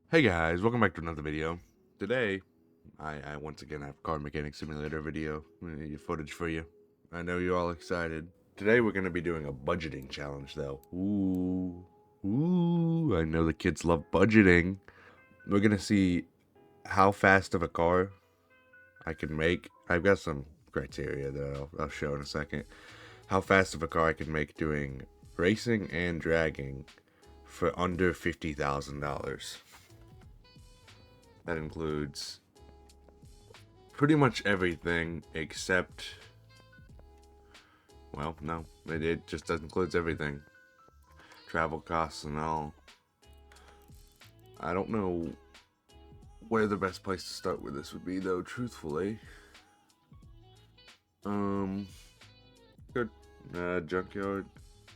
Hey guys, welcome back to another video. Today, I once again have car mechanic simulator video footage for you. I know you're all excited. Today we're going to be doing a budgeting challenge though. Ooh, I know the kids love budgeting. We're going to see how fast of a car I can make. I've got some criteria that I'll show in a second. How fast of a car I can make doing racing and dragging for under $50,000. That includes pretty much everything except, well, no, it just includes everything. Travel costs and all. I don't know where the best place to start with this would be, though, truthfully. Good. Junkyard.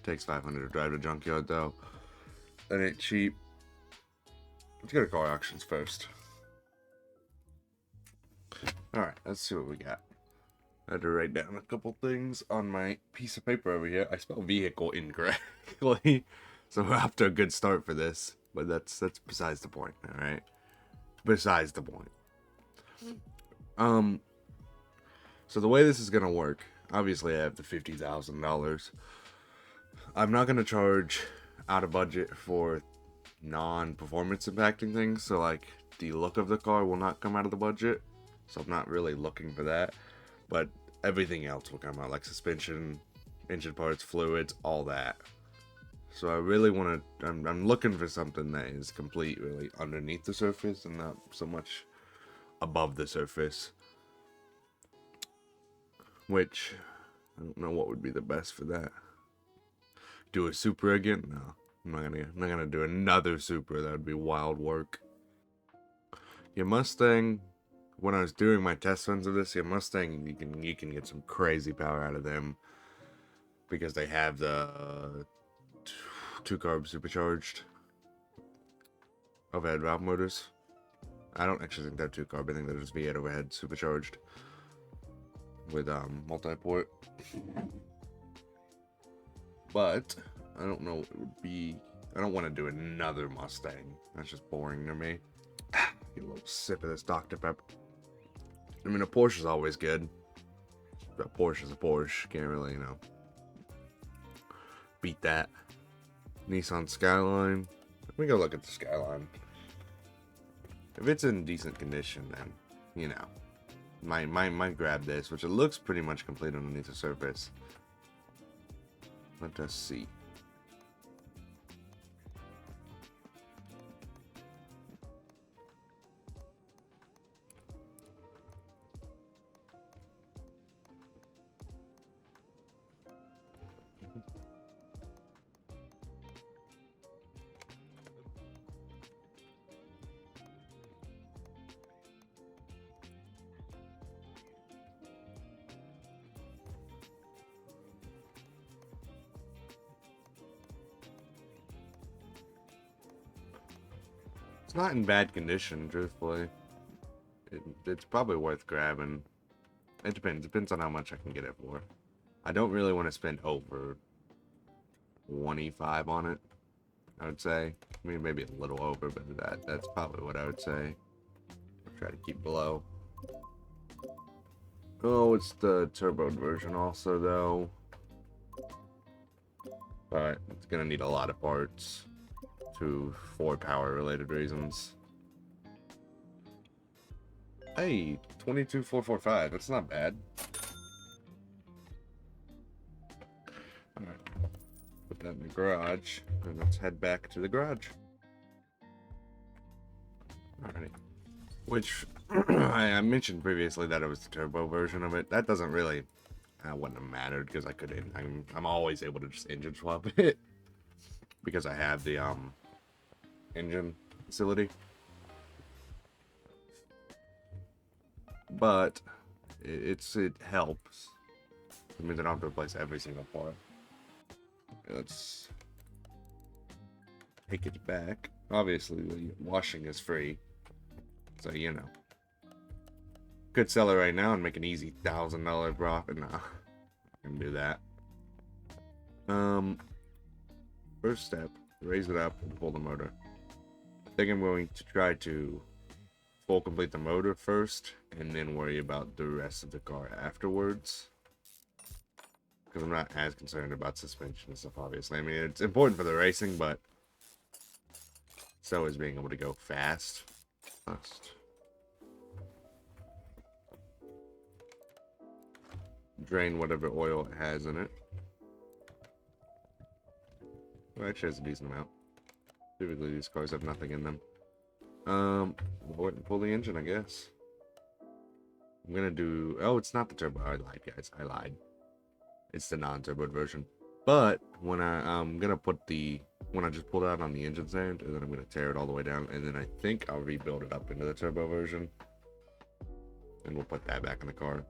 Takes 500 to drive to junkyard, though. That ain't cheap. Let's go to car auctions first. Alright, let's see what we got. I had to write down a couple things on my piece of paper over here. I spelled vehicle incorrectly, so we're off to a good start for this. But that's besides the point, alright? Besides the point. So the way this is gonna work, obviously I have the $50,000. I'm not gonna charge out of budget for non-performance impacting things, so like the look of the car will not come out of the budget. So I'm not really looking for that, but everything else will come out, like suspension, engine parts, fluids, all that. So I really want to, I'm looking for something that is complete, really underneath the surface and not so much above the surface. Which, I don't know what would be the best for that. Do a Supra again? No, I'm not gonna do another Supra. That would be wild work. Your Mustang. When I was doing my test runs of this, your Mustang, you can get some crazy power out of them because they have the 2-carb supercharged overhead valve motors. I don't actually think they're 2-carb. I think they're just V8 overhead supercharged with multi-port. But I don't know what it would be. I don't want to do another Mustang. That's just boring to me. Get a little sip of this Dr. Pepper. I mean, a Porsche is always good. But a Porsche is a Porsche. Can't really, beat that. Nissan Skyline. Let me go look at the Skyline. If it's in decent condition, then, might grab this, which it looks pretty much complete underneath the surface. Let us see. It's not in bad condition, truthfully. It's probably worth grabbing. It depends. Depends on how much I can get it for. I don't really want to spend over 25 on it, I would say. I mean, maybe a little over, but that's probably what I would say. I'll try to keep below. Oh, it's the turboed version also, though. But it's gonna need a lot of parts for power-related reasons. Hey, 22,445. That's not bad. Alright. Put that in the garage. And let's head back to the garage. Alrighty. Which, I mentioned previously that it was the turbo version of it. That doesn't really... That wouldn't have mattered because I could... I'm always able to just engine swap it. Because I have the, engine facility. But it helps. It means I don't have to replace every single part. Let's take it back. Obviously, the washing is free, so could sell it right now and make an easy $1,000 profit. Nah, I can do that. First step: raise it up and pull the motor. I think I'm going to try to full complete the motor first, and then worry about the rest of the car afterwards. Because I'm not as concerned about suspension and stuff, obviously. I mean, it's important for the racing, but so is being able to go fast. Drain whatever oil it has in it. Well, actually has a decent amount. Typically these cars have nothing in them. Pull the engine, I guess. I'm gonna do... Oh, it's not the turbo. I lied, guys. I lied. It's the non-turboed version. But when I'm gonna put the... When I just pull it out on the engine stand, and then I'm gonna tear it all the way down, and then I think I'll rebuild it up into the turbo version. And we'll put that back in the car.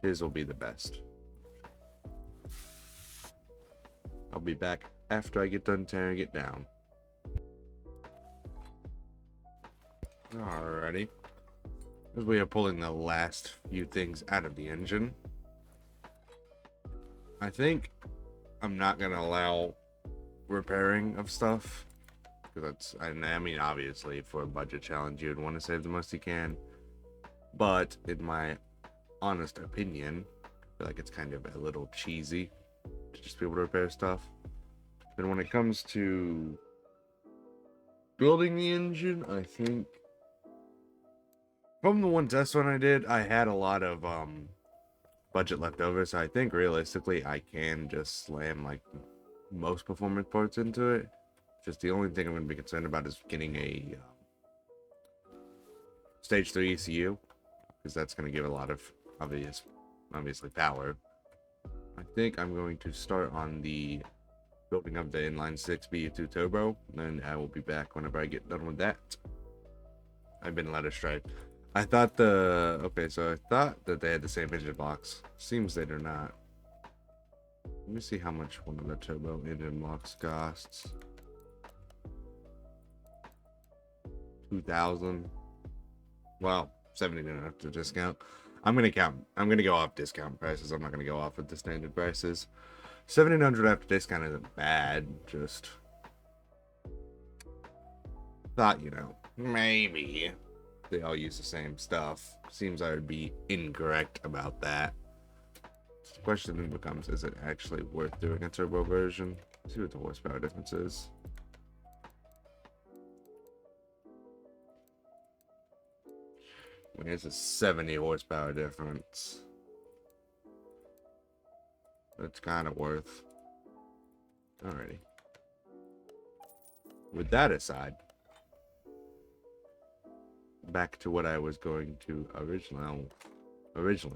His will be the best. I'll be back after I get done tearing it down. Alrighty. As we are pulling the last few things out of the engine, I think I'm not gonna allow repairing of stuff, because that's, I mean, obviously for a budget challenge you'd want to save the most you can, but in my honest opinion, I feel like it's kind of a little cheesy to just be able to repair stuff. And when it comes to building the engine, I think from the one test run I did, I had a lot of budget left over, so I think realistically I can just slam like most performance parts into it. Just the only thing I'm going to be concerned about is getting a stage 3 ECU, because that's going to give a lot of obviously power. I think I'm going to start on the building of the inline 6 BU2 turbo, and I will be back whenever I get done with that. I've been led astray. I thought I thought that they had the same engine blocks. Seems they do not. Let me see how much one of the turbo engine blocks costs. 2,000. Well, 79 after discount. I'm gonna go off discount prices. I'm not gonna go off with the standard prices. 1,700 after discount isn't bad. Just thought, you know, maybe they all use the same stuff. Seems I would be incorrect about that. The question then becomes, is it actually worth doing a turbo version? Let's see what the horsepower difference is. I mean, it's a 70 horsepower difference. That's kind of worth. Alrighty. With that aside, back to what I was going to originally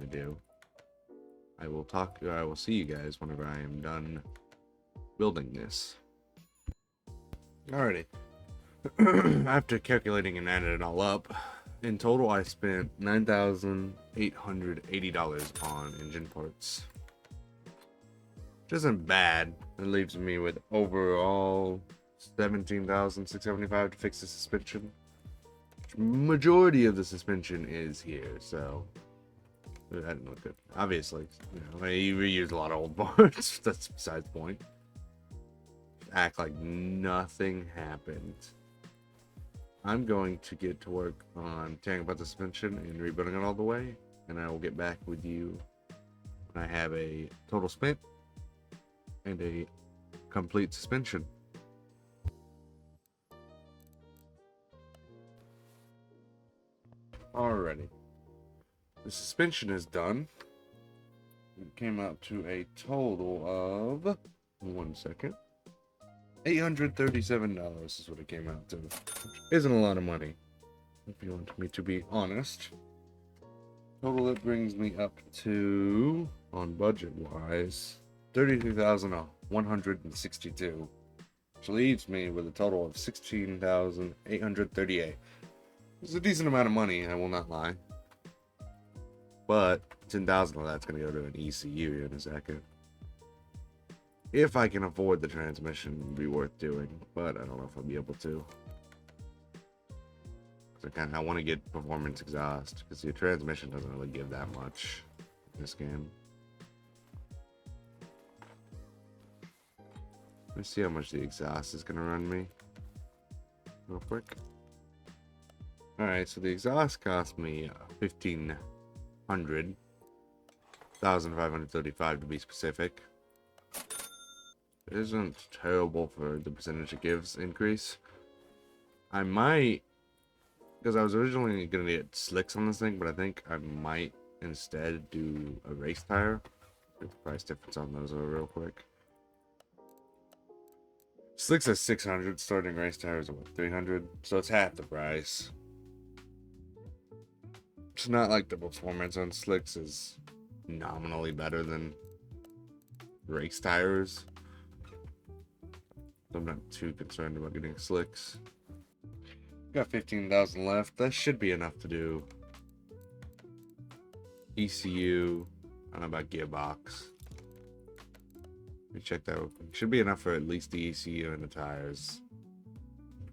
do. I will see you guys whenever I am done building this. Alrighty. After calculating and adding it all up, in total I spent $9,880 on engine parts. Which isn't bad. It leaves me with overall $17,675 to fix the suspension. Majority of the suspension is here, so that didn't look good. Obviously, you know, you reuse a lot of old parts. That's besides the point. Act like nothing happened. I'm going to get to work on tearing apart the suspension and rebuilding it all the way, and I will get back with you when I have a total spent and a complete suspension. Alrighty. The suspension is done. It came out to a total of, one second, $837 is what it came out to. Which isn't a lot of money, if you want me to be honest. Total, that brings me up to, on budget wise, $32,162, which leaves me with a total of $16,838. It's a decent amount of money, I will not lie. But $10,000 of that's going to go to an ECU in a second. If I can afford the transmission, it would be worth doing, but I don't know if I'll be able to. I want to get performance exhaust, because the transmission doesn't really give that much in this game. Let's see how much the exhaust is gonna run me real quick. Alright, so the exhaust cost me 1,500, 1,535 to be specific. It isn't terrible for the percentage it gives increase. I might, because I was originally gonna get slicks on this thing, but I think I might instead do a race tire. The price difference on those are real quick. Slicks is 600, starting race tires are what, 300, so it's half the price. It's not like the performance on slicks is nominally better than race tires. I'm not too concerned about getting slicks. Got 15,000 left. That should be enough to do ECU. I don't know about gearbox. Let me check that real quick. Should be enough for at least the ECU and the tires.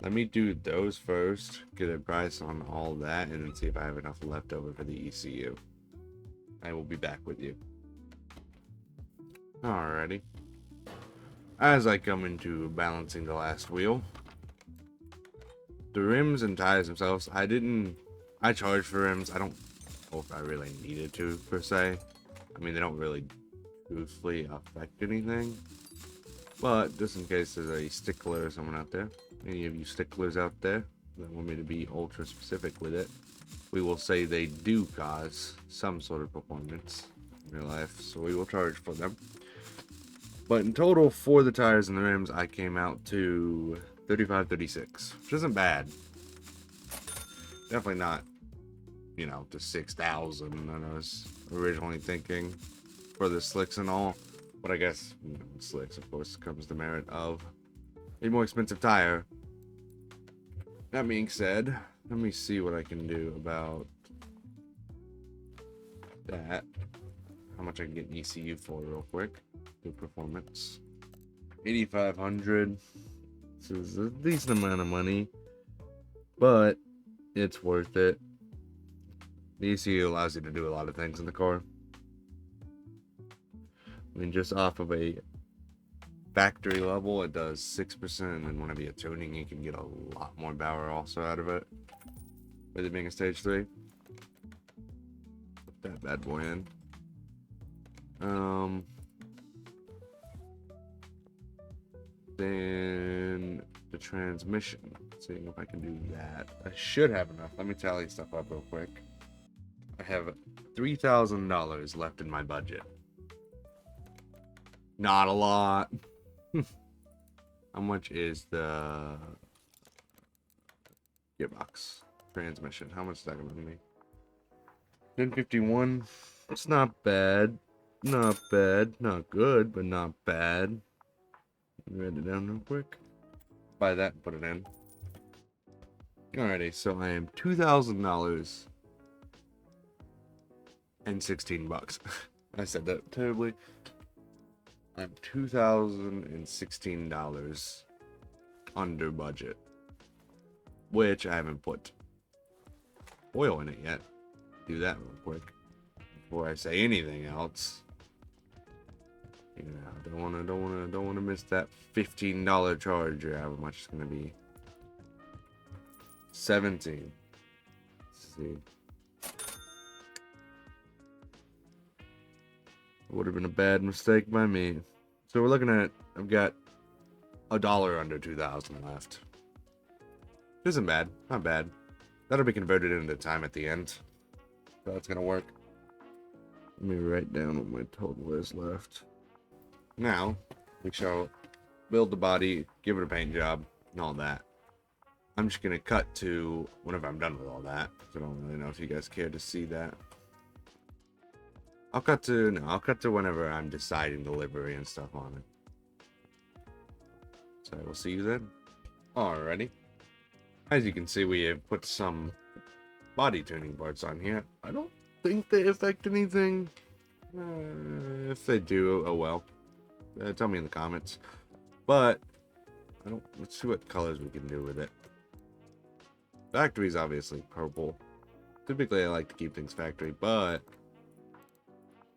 Let me do those first, get a price on all that, and then see if I have enough left over for the ECU. I will be back with you. Alrighty. As I come into balancing the last wheel, the rims and tires themselves, I charged for rims. I don't know if I really needed to, per se. I mean, they don't really truthfully affect anything. But just in case there's a stickler or someone out there, any of you sticklers out there that want me to be ultra specific with it, we will say they do cause some sort of performance in real life, so we will charge for them. But in total, for the tires and the rims, I came out to $35.36, which isn't bad. Definitely not, you know, the $6,000 that I was originally thinking for the slicks and all. But I guess, you know, slicks, of course, comes the merit of a more expensive tire. That being said, let me see what I can do about that. How much I can get an ECU for real quick. Good performance. 8,500. This is a decent amount of money, but it's worth it. The ECU allows you to do a lot of things in the car. I mean, just off of a factory level, it does 6%, and then whenever you're tuning, you can get a lot more power also out of it. With it being a stage 3. Put that bad boy in. Then the transmission. Seeing if I can do that. I should have enough. Let me tally stuff up real quick. I have $3,000 left in my budget. Not a lot. How much is the gearbox transmission? How much is that going to be? 1051. It's not bad. Not bad. Not good, but not bad. Write it down real quick. Buy that and put it in. Alrighty, so I am $2,000 and 16 bucks. I said that terribly. I'm $2,016 under budget, which I haven't put oil in it yet. Do that real quick before I say anything else. You know, don't wanna miss that $15 charge or however much it's gonna be. 17. Let's see. Would have been a bad mistake by me. So we're looking at, I've got $1 under 2,000 left. Isn't bad, not bad. That'll be converted into time at the end. So that's gonna work. Let me write down what my total is left. Now, we shall build the body, give it a paint job, and all that. I'm just gonna cut to whenever I'm done with all that. I don't really know if you guys care to see that. I'll cut to whenever I'm deciding delivery and stuff on it. So we'll see you then. Alrighty. As you can see, we have put some body tuning parts on here. I don't think they affect anything. If they do, oh well. Tell me in the comments. But let's see what colors we can do with it. Factory's obviously purple. Typically I like to keep things factory, but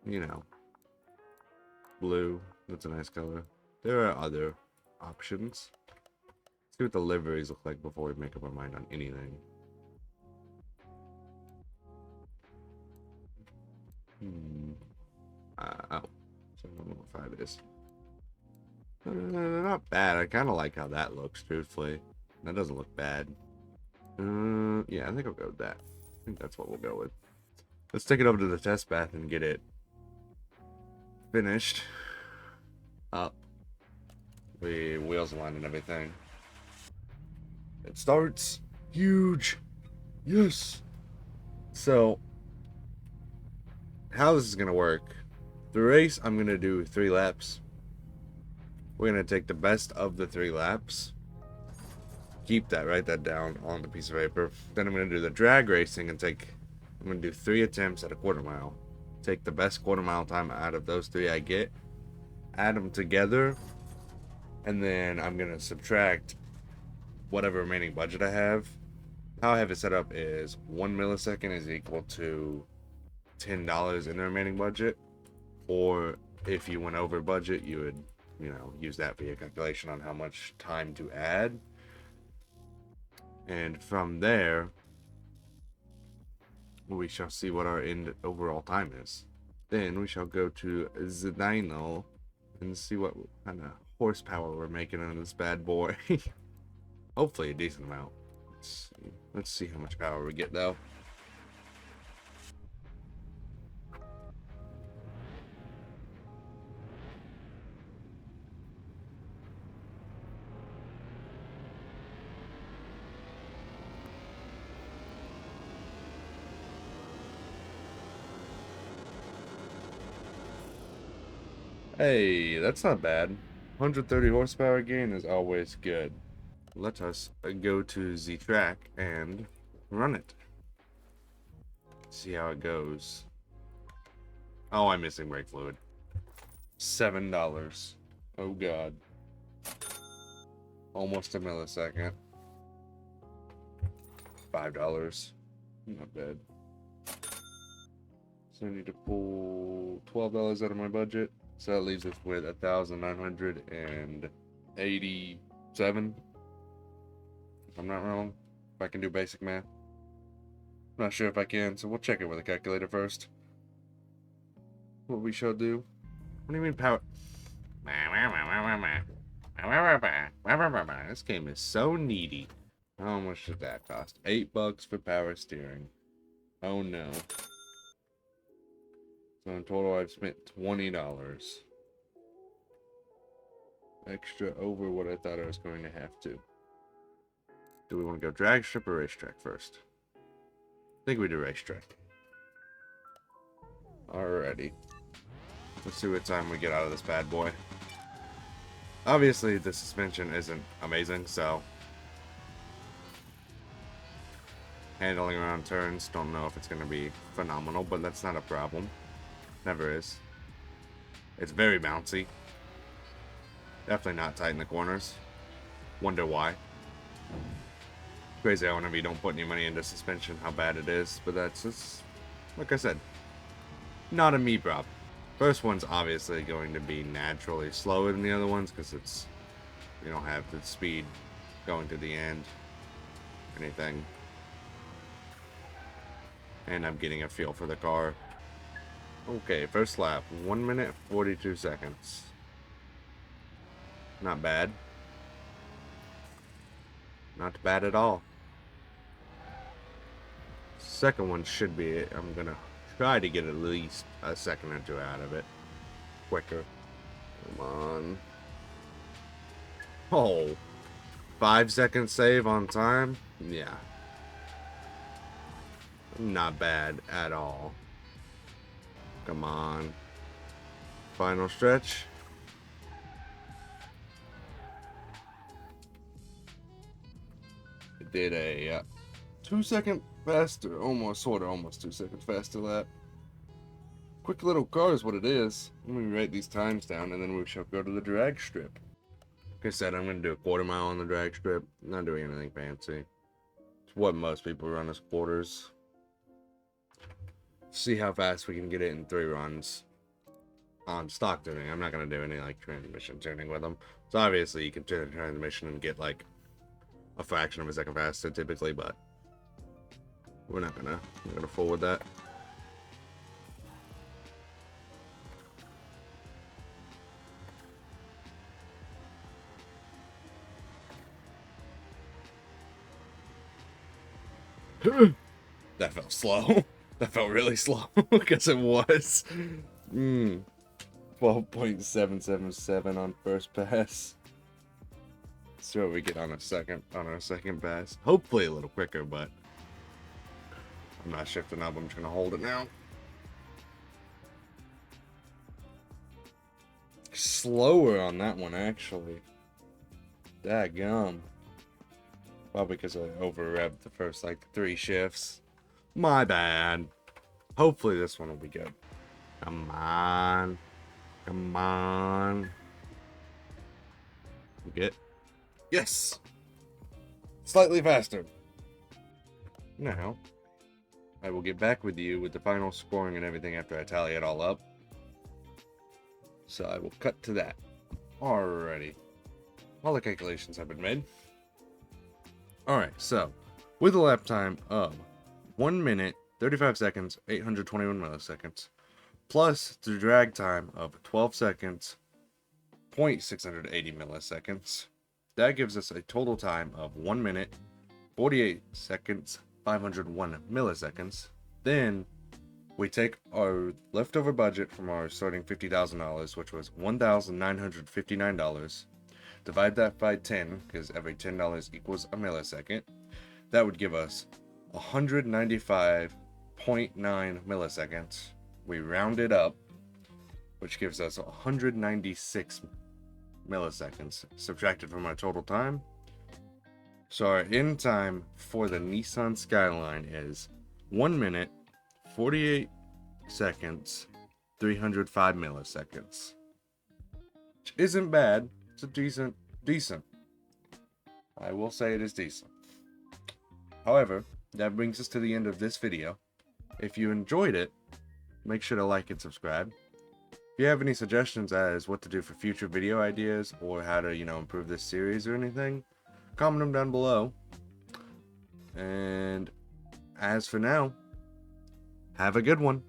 you know, blue, that's a nice color. There are other options. See what the liveries look like before we make up our mind on anything. Oh. So 105 is. Not bad. I kind of like how that looks, truthfully. That doesn't look bad. Yeah, I think I'll go with that. I think that's what we'll go with. Let's take it over to the test bath and get it finished up. The wheels aligned and everything. It starts huge. Yes. So, how this is going to work. The race, I'm going to do 3 laps. We're going to take the best of the 3 laps. Keep that, write that down on the piece of paper. Then I'm going to do the drag racing and I'm going to do 3 attempts at a quarter mile. Take the best quarter mile time out of those 3 I get. Add them together. And then I'm going to subtract whatever remaining budget I have. How I have it set up is 1 millisecond is equal to $10 in the remaining budget. Or if you went over budget, you would, use that for your calculation on how much time to add. And from there, we shall see what our end overall time is. Then we shall go to the dyno and see what kind of horsepower we're making on this bad boy. Hopefully a decent amount. Let's see how much power we get though. Hey, that's not bad. 130 horsepower gain is always good. Let us go to the track and run it. See how it goes. Oh, I'm missing brake fluid. $7. Oh god. Almost a millisecond. $5. Not bad. So I need to pull $12 out of my budget. So that leaves us with 1,987. If I'm not wrong. If I can do basic math. I'm not sure if I can, so we'll check it with a calculator first. What we shall do. What do you mean power? This game is so needy. How much did that cost? $8 for power steering. Oh no. So in total I've spent $20. Extra over what I thought I was going to have to. Do we want to go drag strip or racetrack first? I think we do racetrack. Alrighty. Let's see what time we get out of this bad boy. Obviously the suspension isn't amazing, so handling around turns, don't know if it's going to be phenomenal, but that's not a problem. Never is. It's very bouncy. Definitely not tight in the corners. Wonder why. Crazy how whenever you don't put any money into suspension, how bad it is. But that's like I said, not a me problem. First one's obviously going to be naturally slower than the other ones because it's, you don't have the speed going to the end or anything. And I'm getting a feel for the car. Okay, first lap, 1 minute 42 seconds. Not bad. Not bad at all. Second one should be it. I'm gonna try to get at least a second or 2 out of it. Quicker. Come on. Oh. 5 seconds save on time? Yeah. Not bad at all. Come on. Final stretch. It did a 2 second faster, almost 2 seconds faster lap. Quick little car is what it is. Let me write these times down and then we shall go to the drag strip. Like I said, I'm going to do a quarter mile on the drag strip. Not doing anything fancy. It's what most people run as quarters. See how fast we can get it in 3 runs. on stock tuning. I'm not going to do any like transmission tuning with them. So obviously you can tune the transmission and get like a fraction of a second faster typically, but we're not gonna fool with that. That felt slow. That felt really slow because it was 12.777 on first pass. See what we get on our second pass. Hopefully a little quicker, but I'm not shifting up. I'm just gonna hold it now. Slower on that one actually. Daggum. Probably because I over-revved the first like 3 shifts. My bad. Hopefully this one will be good. Come on. Come on. You get? Yes! Slightly faster. Now, I will get back with you with the final scoring and everything after I tally it all up. So I will cut to that. Alrighty. All the calculations have been made. Alright, so with a lap time of 1 minute, 35 seconds, 821 milliseconds, plus the drag time of 12 seconds, 0.680 milliseconds, that gives us a total time of 1 minute, 48 seconds, 501 milliseconds. Then we take our leftover budget from our starting $50,000, which was $1,959, divide that by 10, because every $10 equals a millisecond. That would give us 195.9 milliseconds. We round it up, which gives us 196 milliseconds subtracted from our total time. So our end time for the Nissan Skyline is 1 minute, 48 seconds, 305 milliseconds. Which isn't bad. It's a decent. I will say it is decent. However, that brings us to the end of this video. If you enjoyed it, make sure to like and subscribe. If you have any suggestions as what to do for future video ideas or how to, improve this series or anything, comment them down below. And as for now, have a good one.